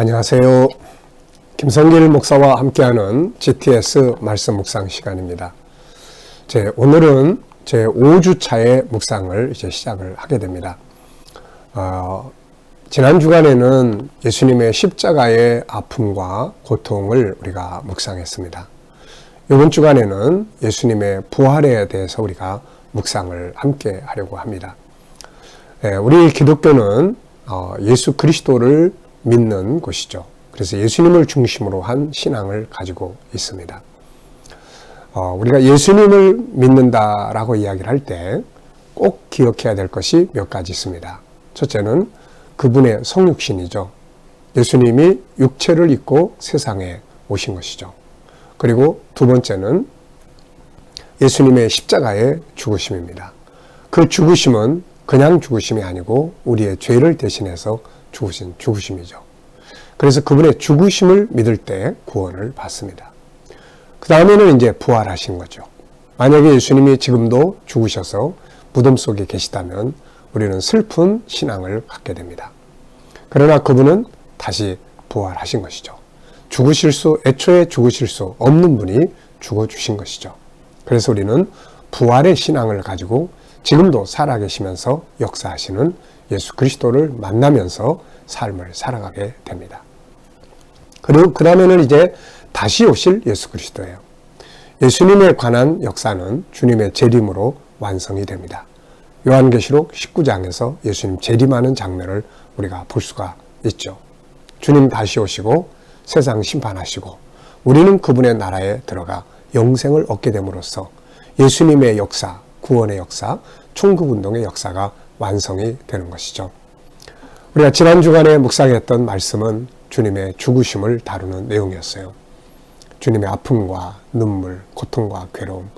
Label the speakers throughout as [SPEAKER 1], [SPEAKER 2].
[SPEAKER 1] 안녕하세요. 김성길 목사와 함께하는 GTS 말씀 묵상 시간입니다. 오늘은 제 5주차의 묵상을 이제 시작을 하게 됩니다. 지난 주간에는 예수님의 십자가의 아픔과 고통을 우리가 묵상했습니다. 이번 주간에는 예수님의 부활에 대해서 우리가 묵상을 함께 하려고 합니다. 우리 기독교는 예수 그리스도를 믿는 곳이죠. 그래서 예수님을 중심으로 한 신앙을 가지고 있습니다. 우리가 예수님을 믿는다라고 이야기를 할 때 꼭 기억해야 될 것이 몇 가지 있습니다. 첫째는 그분의 성육신이죠. 예수님이 육체를 입고 세상에 오신 것이죠. 그리고 두 번째는 예수님의 십자가의 죽으심입니다. 그 죽으심은 그냥 죽으심이 아니고 우리의 죄를 대신해서 죽으신 죽으심이죠. 그래서 그분의 죽으심을 믿을 때 구원을 받습니다. 그 다음에는 이제 부활하신 거죠. 만약에 예수님이 지금도 죽으셔서 무덤 속에 계시다면 우리는 슬픈 신앙을 갖게 됩니다. 그러나 그분은 다시 부활하신 것이죠. 애초에 죽으실 수 없는 분이 죽어주신 것이죠. 그래서 우리는 부활의 신앙을 가지고 지금도 살아계시면서 역사하시는 예수 그리스도를 만나면서 삶을 살아가게 됩니다. 그리고 그 다음에는 이제 다시 오실 예수 그리스도예요. 예수님에 관한 역사는 주님의 재림으로 완성이 됩니다. 요한계시록 19장에서 예수님 재림하는 장면을 우리가 볼 수가 있죠. 주님 다시 오시고 세상 심판하시고 우리는 그분의 나라에 들어가 영생을 얻게 됨으로써 예수님의 역사, 구원의 역사, 천국운동의 역사가 완성이 되는 것이죠. 우리가 지난 주간에 묵상했던 말씀은 주님의 죽으심을 다루는 내용이었어요. 주님의 아픔과 눈물, 고통과 괴로움,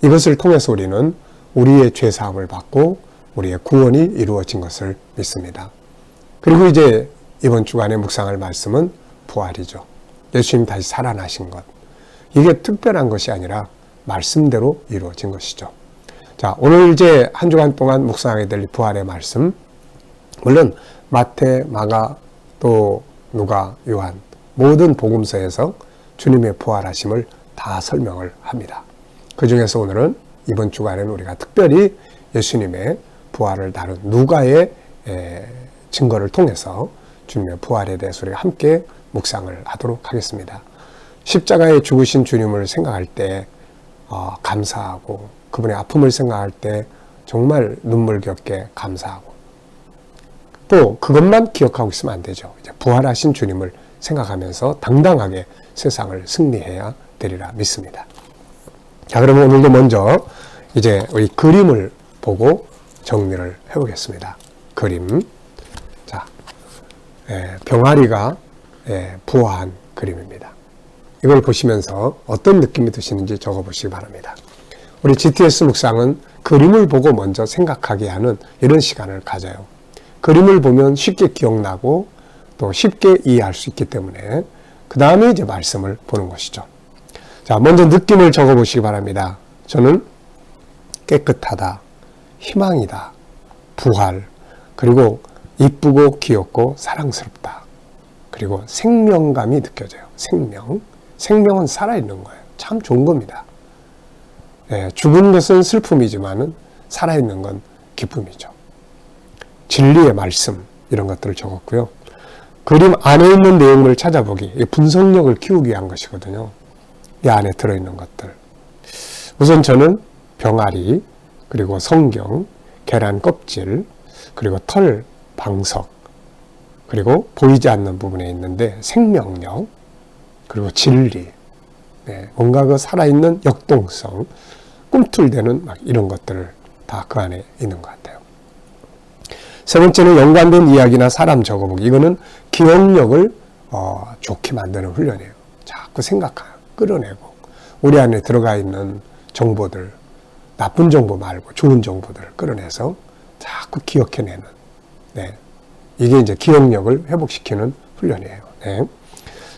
[SPEAKER 1] 이것을 통해서 우리는 우리의 죄사함을 받고 우리의 구원이 이루어진 것을 믿습니다. 그리고 이제 이번 주간에 묵상할 말씀은 부활이죠. 예수님 다시 살아나신 것. 이게 특별한 것이 아니라 말씀대로 이루어진 것이죠. 자, 오늘 이제 한 주간 동안 묵상하게 될 부활의 말씀, 물론 마태, 마가, 또 누가, 요한 모든 복음서에서 주님의 부활하심을 다 설명을 합니다. 그 중에서 오늘은 이번 주간에는 우리가 특별히 예수님의 부활을 다룬 누가의 증거를 통해서 주님의 부활에 대해서 우리가 함께 묵상을 하도록 하겠습니다. 십자가에 죽으신 주님을 생각할 때 감사하고 그분의 아픔을 생각할 때 정말 눈물겹게 감사하고 또 그것만 기억하고 있으면 안 되죠. 이제 부활하신 주님을 생각하면서 당당하게 세상을 승리해야 되리라 믿습니다. 자, 그러면 오늘도 먼저 이제 우리 그림을 보고 정리를 해보겠습니다. 그림. 자, 병아리가 부화한 그림입니다. 이걸 보시면서 어떤 느낌이 드시는지 적어보시기 바랍니다. 우리 GTS 묵상은 그림을 보고 먼저 생각하게 하는 이런 시간을 가져요. 그림을 보면 쉽게 기억나고 또 쉽게 이해할 수 있기 때문에 그 다음에 이제 말씀을 보는 것이죠. 자, 먼저 느낌을 적어보시기 바랍니다. 저는 깨끗하다, 희망이다, 부활, 그리고 이쁘고 귀엽고 사랑스럽다. 그리고 생명감이 느껴져요. 생명은 살아있는 거예요. 참 좋은 겁니다. 죽은 것은 슬픔이지만은 살아있는 건 기쁨이죠. 진리의 말씀, 이런 것들을 적었고요. 그림 안에 있는 내용을 찾아보기, 분석력을 키우기 위한 것이거든요. 이 안에 들어있는 것들. 우선 저는 병아리, 그리고 성경, 계란 껍질, 그리고 털, 방석, 그리고 보이지 않는 부분에 있는데 생명력, 그리고 진리, 뭔가 그 살아있는 역동성, 꿈틀대는 막 이런 것들을 다 그 안에 있는 것 같아요. 세 번째는 연관된 이야기나 사람 적어보기. 이거는 기억력을 좋게 만드는 훈련이에요. 자꾸 생각하고 끌어내고 우리 안에 들어가 있는 정보들, 나쁜 정보 말고 좋은 정보들을 끌어내서 자꾸 기억해내는. 이게 이제 기억력을 회복시키는 훈련이에요.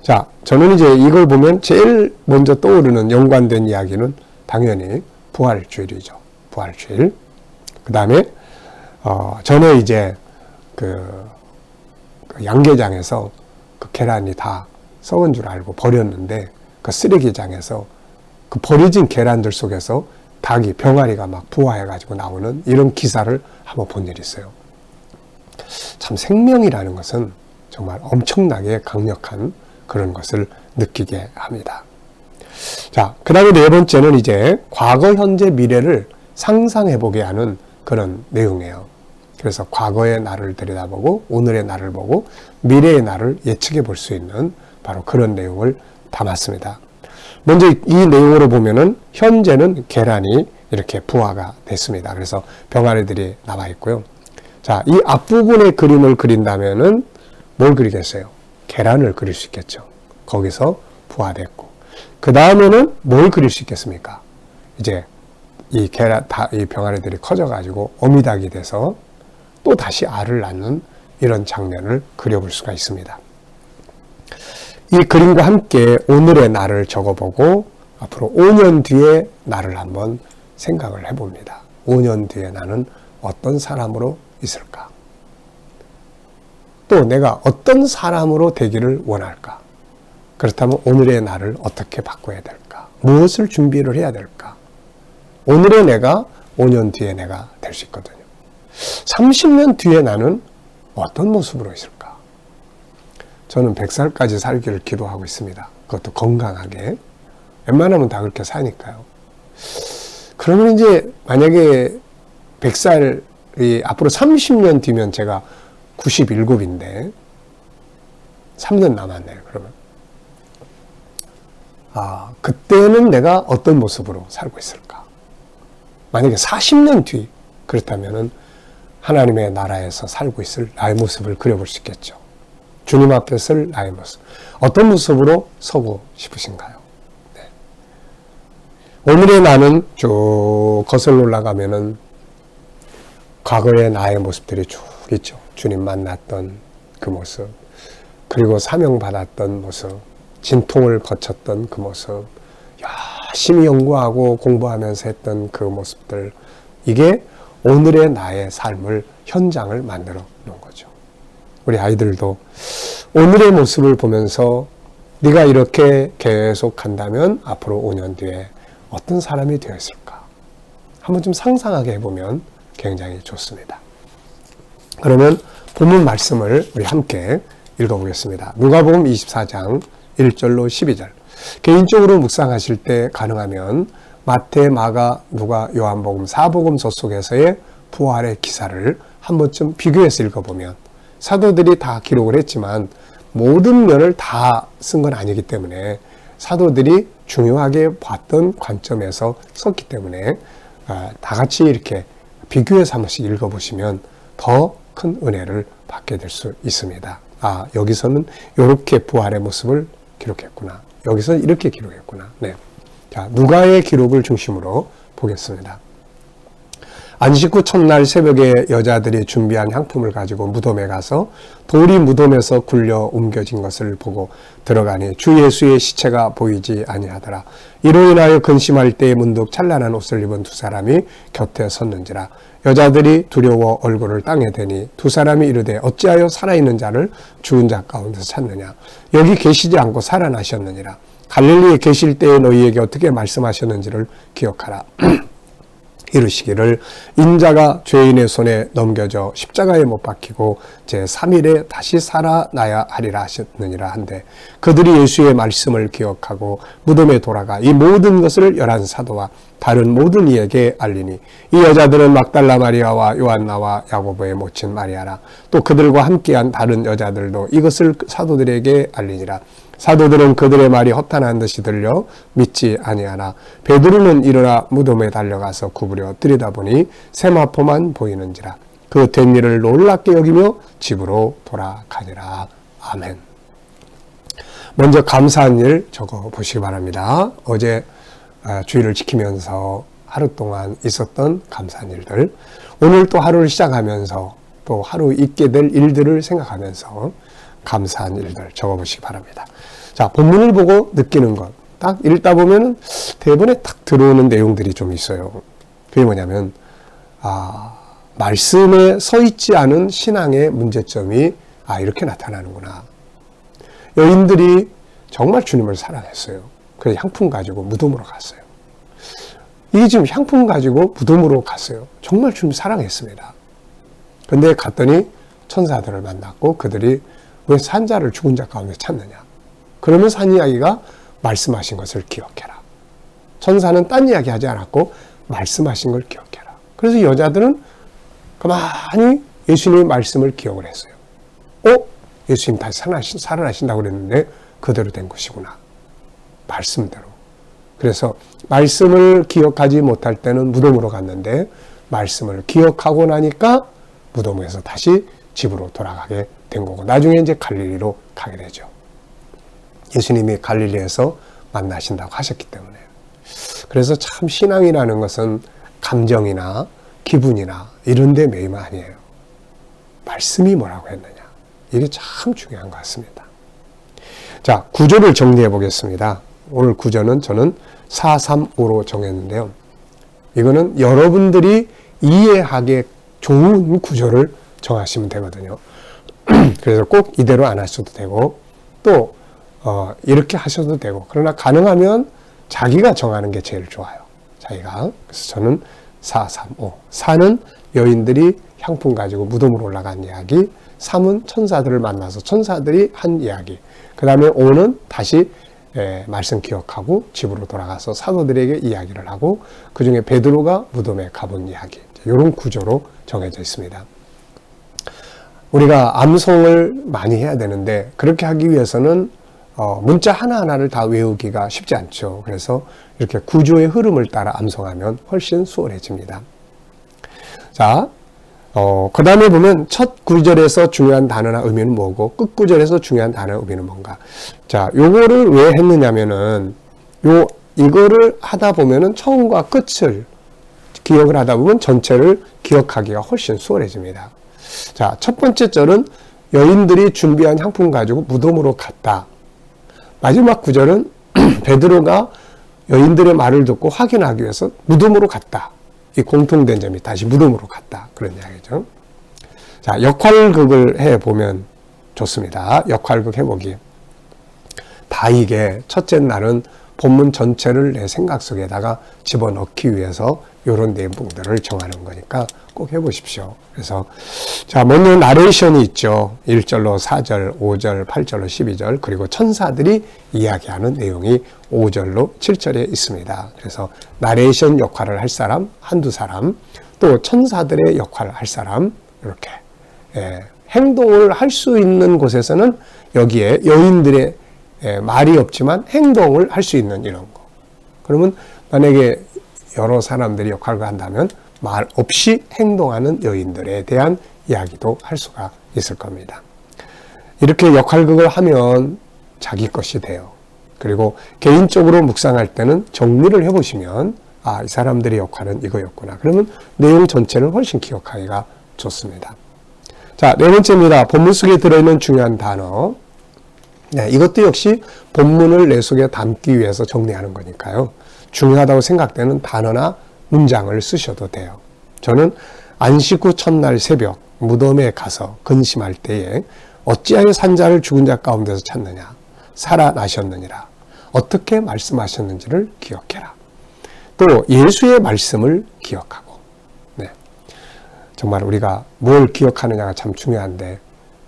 [SPEAKER 1] 자, 저는 이제 이걸 보면 제일 먼저 떠오르는 연관된 이야기는 당연히 부활주일이죠. 부활주일. 그 다음에 전에 이제 그 양계장에서 그 계란이 다 썩은 줄 알고 버렸는데 그 쓰레기장에서 그 버려진 계란들 속에서 닭이 병아리가 막 부화해가지고 나오는 이런 기사를 한번 본 일이 있어요. 참 생명이라는 것은 정말 엄청나게 강력한 그런 것을 느끼게 합니다. 자, 그 다음에 네 번째는 이제 과거, 현재, 미래를 상상해보게 하는 그런 내용이에요. 그래서 과거의 나를 들여다보고 오늘의 나를 보고 미래의 나를 예측해 볼 수 있는 바로 그런 내용을 담았습니다. 먼저 이 내용으로 보면은 현재는 계란이 이렇게 부화가 됐습니다. 그래서 병아리들이 나와 있고요. 자, 이 앞부분의 그림을 그린다면은 뭘 그리겠어요? 계란을 그릴 수 있겠죠. 거기서 부화됐고. 그 다음에는 뭘 그릴 수 있겠습니까? 이제 이 병아리들이 커져가지고 어미닭이 돼서 또 다시 알을 낳는 이런 장면을 그려볼 수가 있습니다. 이 그림과 함께 오늘의 나를 적어보고 앞으로 5년 뒤에 나를 한번 생각을 해봅니다. 5년 뒤에 나는 어떤 사람으로 있을까? 또 내가 어떤 사람으로 되기를 원할까? 그렇다면 오늘의 나를 어떻게 바꿔야 될까? 무엇을 준비를 해야 될까? 오늘의 내가 5년 뒤에 내가 될 수 있거든요. 30년 뒤에 나는 어떤 모습으로 있을까? 저는 100살까지 살기를 기도하고 있습니다. 그것도 건강하게. 웬만하면 다 그렇게 사니까요. 그러면 이제 만약에 100살이 앞으로 30년 뒤면 제가 97인데 3년 남았네요. 그러면 그때는 내가 어떤 모습으로 살고 있을까? 만약에 40년 뒤 그렇다면은 하나님의 나라에서 살고 있을 나의 모습을 그려볼 수 있겠죠. 주님 앞에 설 나의 모습. 어떤 모습으로 서고 싶으신가요? 네. 오늘의 나는 쭉 거슬러 올라가면은 과거의 나의 모습들이 쭉 있죠. 주님 만났던 그 모습, 그리고 사명받았던 모습, 진통을 거쳤던 그 모습, 열심히 연구하고 공부하면서 했던 그 모습들, 이게 오늘의 나의 삶을, 현장을 만들어 놓은 거죠. 우리 아이들도 오늘의 모습을 보면서 네가 이렇게 계속 간다면 앞으로 5년 뒤에 어떤 사람이 되었을까? 한번 좀 상상하게 해보면 굉장히 좋습니다. 그러면 본문 말씀을 우리 함께 읽어보겠습니다. 누가복음 24장 1절로 12절. 개인적으로 묵상하실 때 가능하면 마태, 마가, 누가, 요한복음, 사복음서 속에서의 부활의 기사를 한 번쯤 비교해서 읽어보면 사도들이 다 기록을 했지만 모든 면을 다 쓴 건 아니기 때문에 사도들이 중요하게 봤던 관점에서 썼기 때문에 다 같이 이렇게 비교해서 한 번씩 읽어보시면 더 큰 은혜를 받게 될 수 있습니다. 여기서는 이렇게 부활의 모습을 기록했구나. 여기서는 이렇게 기록했구나. 네. 자, 누가의 기록을 중심으로 보겠습니다. 안식 후 첫날 새벽에 여자들이 준비한 향품을 가지고 무덤에 가서 돌이 무덤에서 굴려 옮겨진 것을 보고 들어가니 주 예수의 시체가 보이지 아니하더라. 이로 인하여 근심할 때에 문득 찬란한 옷을 입은 두 사람이 곁에 섰는지라. 여자들이 두려워 얼굴을 땅에 대니 두 사람이 이르되 어찌하여 살아있는 자를 죽은 자 가운데서 찾느냐. 여기 계시지 않고 살아나셨느니라. 갈릴리에 계실 때에 너희에게 어떻게 말씀하셨는지를 기억하라. 이르시기를 인자가 죄인의 손에 넘겨져 십자가에 못 박히고 제3일에 다시 살아나야 하리라 하셨느니라 한데 그들이 예수의 말씀을 기억하고 무덤에 돌아가 이 모든 것을 11 사도와 다른 모든 이에게 알리니 이 여자들은 막달라 마리아와 요한나와 야고보의 모친 마리아라. 또 그들과 함께한 다른 여자들도 이것을 사도들에게 알리니라. 사도들은 그들의 말이 허탄한 듯이 들려 믿지 아니하나 베드로는 일어나 무덤에 달려가서 구부려 들여다보니 세마포만 보이는지라. 그 된 일을 놀랍게 여기며 집으로 돌아가니라. 아멘. 먼저 감사한 일 적어 보시기 바랍니다. 어제 주일을 지키면서 하루 동안 있었던 감사한 일들, 오늘 또 하루를 시작하면서 또 하루 있게 될 일들을 생각하면서 감사한 일들 적어보시기 바랍니다. 자, 본문을 보고 느끼는 것. 딱 읽다 보면은 대본에 딱 들어오는 내용들이 좀 있어요. 그게 뭐냐면, 말씀에 서 있지 않은 신앙의 문제점이, 이렇게 나타나는구나. 여인들이 정말 주님을 사랑했어요. 그래서 향품 가지고 무덤으로 갔어요. 이게 지금 향품 가지고 무덤으로 갔어요. 정말 주님 사랑했습니다. 근데 갔더니 천사들을 만났고 그들이 왜 산자를 죽은 자 가운데 찾느냐. 그러면서 한 이야기가 말씀하신 것을 기억해라. 천사는 딴 이야기 하지 않았고 말씀하신 걸 기억해라. 그래서 여자들은 가만히 예수님의 말씀을 기억을 했어요. 예수님 다시 살아나신다고 그랬는데 그대로 된 것이구나. 말씀대로. 그래서 말씀을 기억하지 못할 때는 무덤으로 갔는데 말씀을 기억하고 나니까 무덤에서 다시 집으로 돌아가게 된 거고 나중에 이제 갈릴리로 가게 되죠. 예수님이 갈릴리에서 만나신다고 하셨기 때문에. 그래서 참 신앙이라는 것은 감정이나 기분이나 이런 데 매이면 아니에요. 말씀이 뭐라고 했느냐. 이게 참 중요한 것 같습니다. 자, 구조를 정리해 보겠습니다. 오늘 구조는 저는 435로 정했는데요. 이거는 여러분들이 이해하기 좋은 구조를 정하시면 되거든요. 그래서 꼭 이대로 안 하셔도 되고 또 이렇게 하셔도 되고 그러나 가능하면 자기가 정하는 게 제일 좋아요. 자기가. 그래서 저는 435. 4는 여인들이 향품 가지고 무덤으로 올라간 이야기. 3은 천사들을 만나서 천사들이 한 이야기. 그 다음에 5는 다시 말씀 기억하고 집으로 돌아가서 사도들에게 이야기를 하고 그 중에 베드로가 무덤에 가본 이야기. 이런 구조로 정해져 있습니다. 우리가 암송을 많이 해야 되는데 그렇게 하기 위해서는 문자 하나하나를 다 외우기가 쉽지 않죠. 그래서 이렇게 구조의 흐름을 따라 암송하면 훨씬 수월해집니다. 자, 그 다음에 보면 첫 구절에서 중요한 단어나 의미는 뭐고 끝 구절에서 중요한 단어나 의미는 뭔가. 자, 요거를 왜 했느냐면은 이거를 하다 보면은 처음과 끝을 기억을 하다 보면 전체를 기억하기가 훨씬 수월해집니다. 자, 첫 번째 절은 여인들이 준비한 향품 가지고 무덤으로 갔다. 마지막 구절은 베드로가 여인들의 말을 듣고 확인하기 위해서 무덤으로 갔다. 이 공통된 점이 다시 무덤으로 갔다. 그런 이야기죠. 자, 역할극을 해보면 좋습니다. 역할극 해보기. 다 이게 첫째 날은 본문 전체를 내 생각 속에다가 집어넣기 위해서 이런 내용들을 정하는 거니까 꼭 해보십시오. 그래서 자, 먼저 나레이션이 있죠. 1절로 4절, 5절, 8절로 12절 그리고 천사들이 이야기하는 내용이 5절로 7절에 있습니다. 그래서 나레이션 역할을 할 사람 한두 사람 또 천사들의 역할을 할 사람 이렇게 행동을 할 수 있는 곳에서는 여기에 여인들의 말이 없지만 행동을 할 수 있는 이런 거. 그러면 만약에 여러 사람들이 역할을 한다면 말 없이 행동하는 여인들에 대한 이야기도 할 수가 있을 겁니다. 이렇게 역할극을 하면 자기 것이 돼요. 그리고 개인적으로 묵상할 때는 정리를 해보시면 이 사람들의 역할은 이거였구나. 그러면 내용 전체를 훨씬 기억하기가 좋습니다. 자, 네 번째입니다. 본문 속에 들어있는 중요한 단어. 네, 이것도 역시 본문을 내 속에 담기 위해서 정리하는 거니까요. 중요하다고 생각되는 단어나 문장을 쓰셔도 돼요. 저는 안식 후 첫날 새벽 무덤에 가서 근심할 때에 어찌하여 산자를 죽은 자 가운데서 찾느냐 살아나셨느니라 어떻게 말씀하셨는지를 기억해라. 또 예수의 말씀을 기억하고 정말 우리가 뭘 기억하느냐가 참 중요한데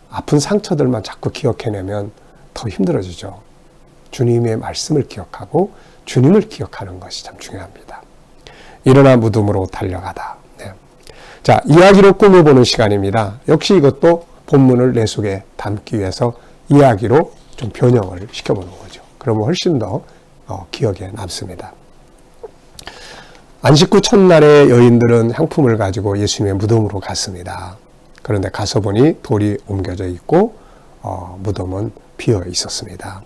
[SPEAKER 1] 아픈 상처들만 자꾸 기억해내면 더 힘들어지죠. 주님의 말씀을 기억하고 주님을 기억하는 것이 참 중요합니다. 일어나 무덤으로 달려가다. 자, 이야기로 꾸며보는 시간입니다. 역시 이것도 본문을 내 속에 담기 위해서 이야기로 좀 변형을 시켜보는 거죠. 그러면 훨씬 더 기억에 남습니다. 안식 후 첫날에 여인들은 향품을 가지고 예수님의 무덤으로 갔습니다. 그런데 가서 보니 돌이 옮겨져 있고 무덤은 비어 있었습니다.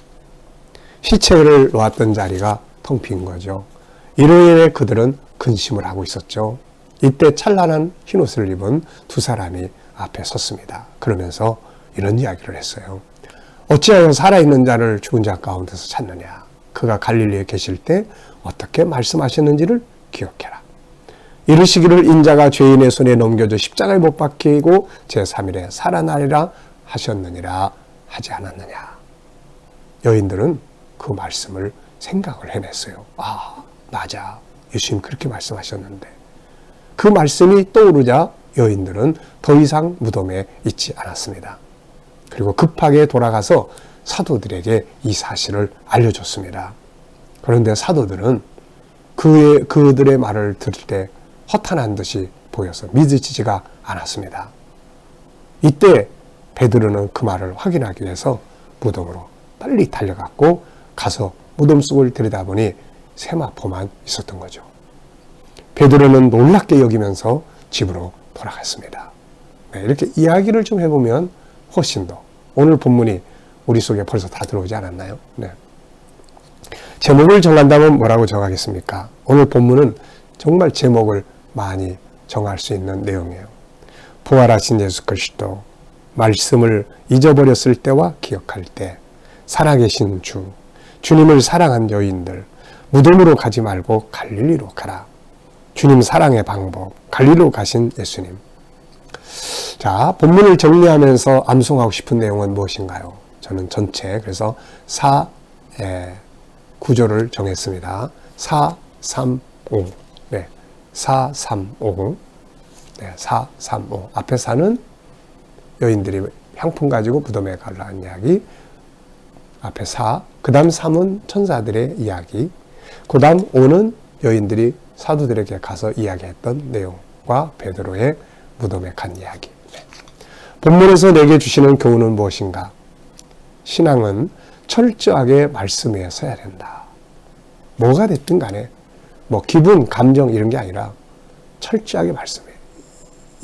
[SPEAKER 1] 시체를 놓았던 자리가 텅 빈 거죠. 이로 인해 그들은 근심을 하고 있었죠. 이때 찬란한 흰옷을 입은 두 사람이 앞에 섰습니다. 그러면서 이런 이야기를 했어요. 어찌하여 살아있는 자를 죽은 자 가운데서 찾느냐. 그가 갈릴리에 계실 때 어떻게 말씀하셨는지를 기억해라. 이르시기를 인자가 죄인의 손에 넘겨져 십자가에 못 박히고 제3일에 살아나리라 하셨느니라 하지 않았느냐. 여인들은 그 말씀을 생각을 해냈어요. 아, 맞아. 예수님 그렇게 말씀하셨는데. 그 말씀이 떠오르자 여인들은 더 이상 무덤에 있지 않았습니다. 그리고 급하게 돌아가서 사도들에게 이 사실을 알려줬습니다. 그런데 사도들은 그들의 말을 들을 때 허탄한 듯이 보여서 믿어지지가 않았습니다. 이때 베드로는 그 말을 확인하기 위해서 무덤으로 빨리 달려갔고 가서 무덤 속을 들여다보니 세마포만 있었던 거죠. 베드로는 놀랍게 여기면서 집으로 돌아갔습니다. 네, 이렇게 이야기를 좀 해보면 훨씬 더 오늘 본문이 우리 속에 벌써 다 들어오지 않았나요? 네. 제목을 정한다면 뭐라고 정하겠습니까? 오늘 본문은 정말 제목을 많이 정할 수 있는 내용이에요. 부활하신 예수 그리스도, 말씀을 잊어버렸을 때와 기억할 때, 살아계신 주, 주님을 사랑한 여인들, 무덤으로 가지 말고 갈릴리로 가라. 주님 사랑의 방법, 갈릴리로 가신 예수님. 자, 본문을 정리하면서 암송하고 싶은 내용은 무엇인가요? 저는 전체 그래서 9조를 정했습니다. 4, 3, 5. 네. 4, 3, 5. 네, 4, 3, 5. 앞에 4는 여인들이 향품 가지고 무덤에 가려는 이야기. 앞에 4. 그 다음 3은 천사들의 이야기. 그 다음 5는 여인들이 사도들에게 가서 이야기했던 내용과 베드로의 무덤에 간 이야기. 네. 본문에서 내게 주시는 교훈은 무엇인가? 신앙은 철저하게 말씀 위에 서야 된다. 뭐가 됐든 간에 뭐 기분, 감정 이런 게 아니라 철저하게 말씀에.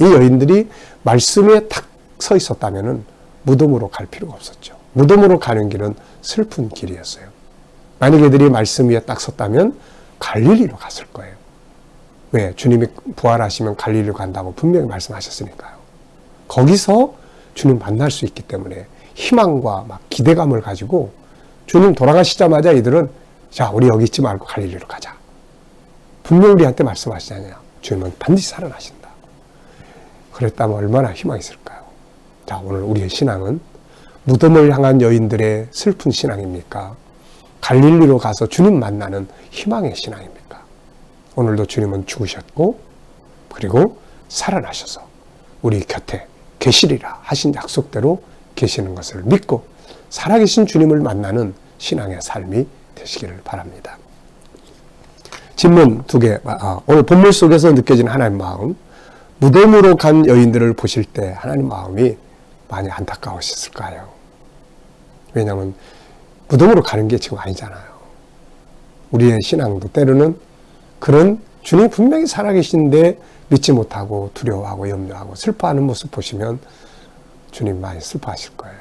[SPEAKER 1] 이 여인들이 말씀에 딱 서 있었다면 무덤으로 갈 필요가 없었죠. 무덤으로 가는 길은 슬픈 길이었어요. 만약 애들이 말씀 위에 딱 섰다면 갈릴리로 갔을 거예요. 왜? 주님이 부활하시면 갈릴리로 간다고 분명히 말씀하셨으니까요. 거기서 주님 만날 수 있기 때문에 희망과 막 기대감을 가지고 주님 돌아가시자마자 이들은 자, 우리 여기 있지 말고 갈릴리로 가자. 분명히 우리한테 말씀하시잖아요. 주님은 반드시 살아나신다. 그랬다면 얼마나 희망이 있을까요? 자, 오늘 우리의 신앙은 무덤을 향한 여인들의 슬픈 신앙입니까? 갈릴리로 가서 주님 만나는 희망의 신앙입니까? 오늘도 주님은 죽으셨고 그리고 살아나셔서 우리 곁에 계시리라 하신 약속대로 계시는 것을 믿고 살아계신 주님을 만나는 신앙의 삶이 되시기를 바랍니다. 질문 2개. 오늘 본문 속에서 느껴지는 하나님 마음. 무덤으로 간 여인들을 보실 때 하나님 마음이 많이 안타까우셨을까요? 왜냐하면 무덤으로 가는 게 지금 아니잖아요. 우리의 신앙도 때로는 그런 주님 분명히 살아계신데 믿지 못하고 두려워하고 염려하고 슬퍼하는 모습 보시면 주님 많이 슬퍼하실 거예요.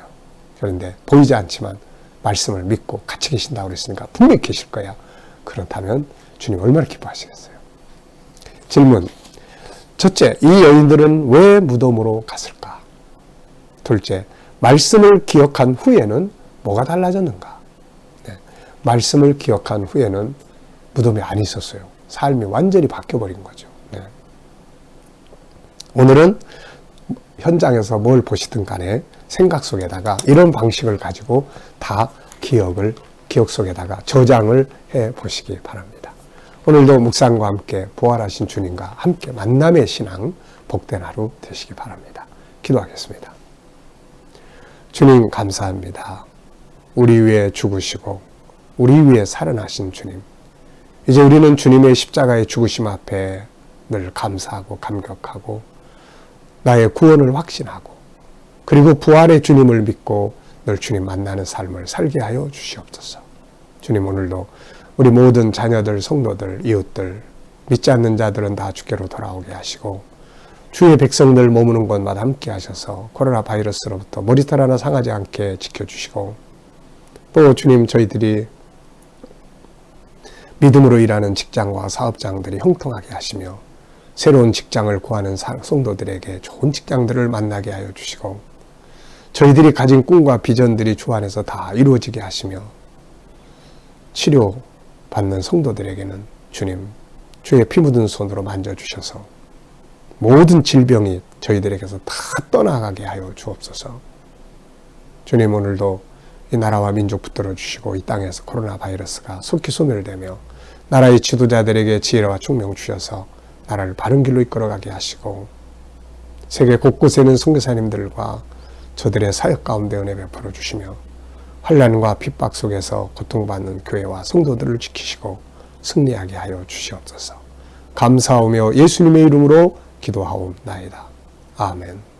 [SPEAKER 1] 그런데 보이지 않지만 말씀을 믿고 같이 계신다고 그랬으니까 분명히 계실 거예요. 그렇다면 주님 얼마나 기뻐하시겠어요? 질문. 첫째, 이 여인들은 왜 무덤으로 갔을까? 둘째, 말씀을 기억한 후에는 뭐가 달라졌는가? 네, 말씀을 기억한 후에는 무덤에 안 있었어요. 삶이 완전히 바뀌어버린 거죠. 네. 오늘은 현장에서 뭘 보시든 간에 생각 속에다가 이런 방식을 가지고 다 기억 속에다가 저장을 해 보시기 바랍니다. 오늘도 묵상과 함께 부활하신 주님과 함께 만남의 신앙 복된 하루 되시기 바랍니다. 기도하겠습니다. 주님 감사합니다. 우리 위해 죽으시고 우리 위해 살아나신 주님. 이제 우리는 주님의 십자가의 죽으심 앞에 늘 감사하고 감격하고 나의 구원을 확신하고 그리고 부활의 주님을 믿고 늘 주님 만나는 삶을 살게 하여 주시옵소서. 주님 오늘도 우리 모든 자녀들, 성도들, 이웃들, 믿지 않는 자들은 다 주께로 돌아오게 하시고 주의 백성들 머무는 곳마다 함께 하셔서 코로나 바이러스로부터 머리털 하나 상하지 않게 지켜주시고 또 주님 저희들이 믿음으로 일하는 직장과 사업장들이 형통하게 하시며 새로운 직장을 구하는 성도들에게 좋은 직장들을 만나게 하여 주시고 저희들이 가진 꿈과 비전들이 주 안에서 다 이루어지게 하시며 치료받는 성도들에게는 주님 주의 피 묻은 손으로 만져주셔서 모든 질병이 저희들에게서 다 떠나가게 하여 주옵소서. 주님 오늘도 이 나라와 민족 붙들어 주시고 이 땅에서 코로나 바이러스가 속히 소멸되며 나라의 지도자들에게 지혜와 총명 주셔서 나라를 바른 길로 이끌어가게 하시고 세계 곳곳에 있는 선교사님들과 저들의 사역 가운데 은혜 베풀어 주시며 환난과 핍박 속에서 고통받는 교회와 성도들을 지키시고 승리하게 하여 주시옵소서. 감사하며 예수님의 이름으로 기도하옵나이다. 아멘.